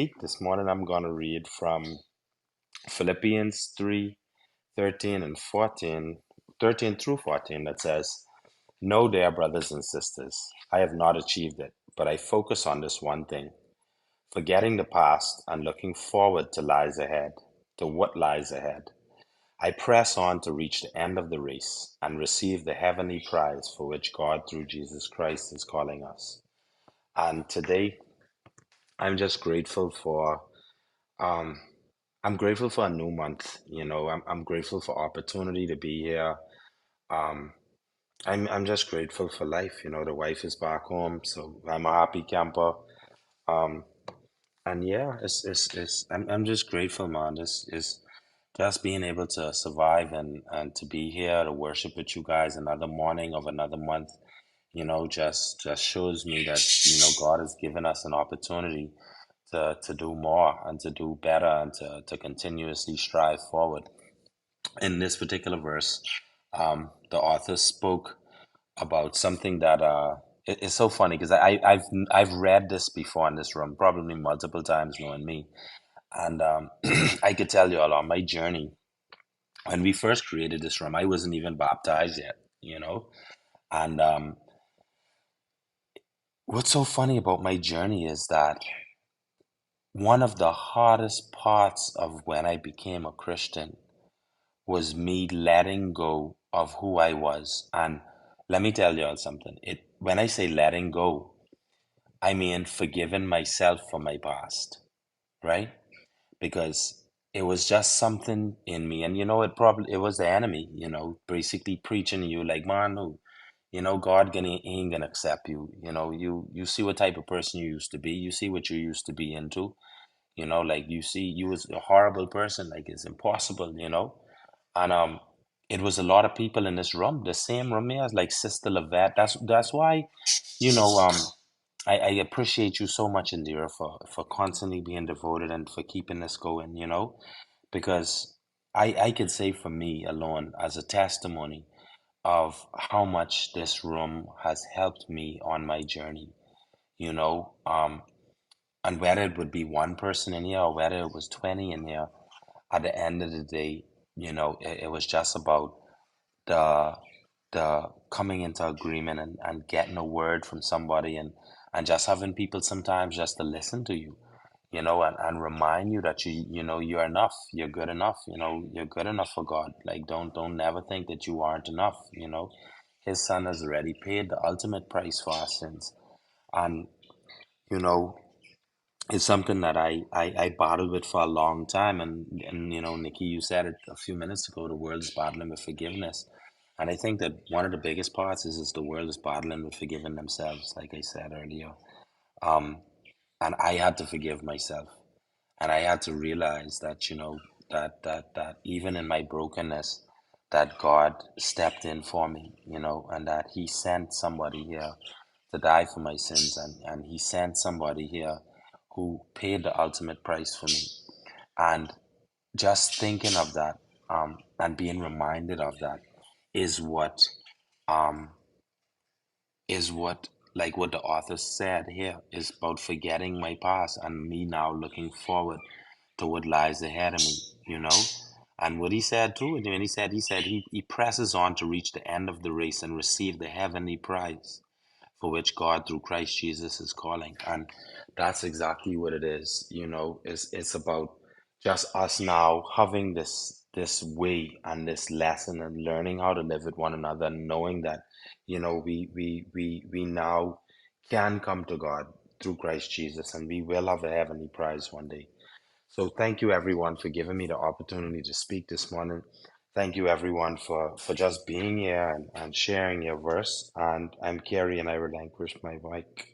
This morning I'm going to read from Philippians 3:13 and 14, 13 through 14 that says, "No, dear brothers and sisters, I have not achieved it, but I focus on this one thing, forgetting the past and looking forward to what lies ahead. I press on to reach the end of the race and receive the heavenly prize for which God through Jesus Christ is calling us." And today I'm just grateful for um I'm grateful for a new month. I'm grateful for opportunity to be here. Um, I'm just grateful for life. The wife is back home, so I'm a happy camper. Um, and yeah, I'm just grateful, man. This is just being able to survive and to be here to worship with you guys another morning of another month. Just shows me that God has given us an opportunity to do more and to do better and to continuously strive forward. In this particular verse, the author spoke about something that it's so funny because I've read this before in this room, probably multiple times, knowing me, and I could tell you all on my journey. When we first created this room, I wasn't even baptized yet, and what's so funny about my journey is that one of the hardest parts of when I became a Christian was me letting go of who I was. And let me tell you all something. When I say letting go, I mean forgiving myself for my past, right? Because it was just something in me. And it was the enemy, basically preaching to you like, man, no, God ain't gonna accept you. You see what type of person you used to be, you see what you used to be into, like you see you was a horrible person, like it's impossible. And it was a lot of people in this room, the same room as like Sister Lavette. That's why, you know, um, I appreciate you so much, Indira, for constantly being devoted and for keeping this going, because I could say for me alone as a testimony of how much this room has helped me on my journey, you know. And whether it would be one person in here or whether it was 20 in here, at the end of the day, it was just about the coming into agreement and getting a word from somebody and just having people sometimes just to listen to you, and remind you that you're enough, you're good enough, you're good enough for God. Like don't never think that you aren't enough. His son has already paid the ultimate price for our sins. And you know it's something that I battled with for a long time. And Nikki, you said it a few minutes ago, the world is battling with forgiveness. And I think that one of the biggest parts is the world is battling with forgiving themselves, like I said earlier. Um, and I had to forgive myself. And I had to realize that, that even in my brokenness, that God stepped in for me, and that He sent somebody here to die for my sins, and He sent somebody here who paid the ultimate price for me. And just thinking of that, and being reminded of that is um like what the author said here is about forgetting my past and me now looking forward to what lies ahead of me, you know. And what he said too, when he presses on to reach the end of the race and receive the heavenly prize for which God through Christ Jesus is calling. And that's exactly what it is. It's about just us now having this way and this lesson and learning how to live with one another, and knowing that, we now can come to God through Christ Jesus, and we will have a heavenly prize one day. So thank you everyone for giving me the opportunity to speak this morning. Thank you everyone for just being here and sharing your verse. And I'm Kerry and I relinquish my mic.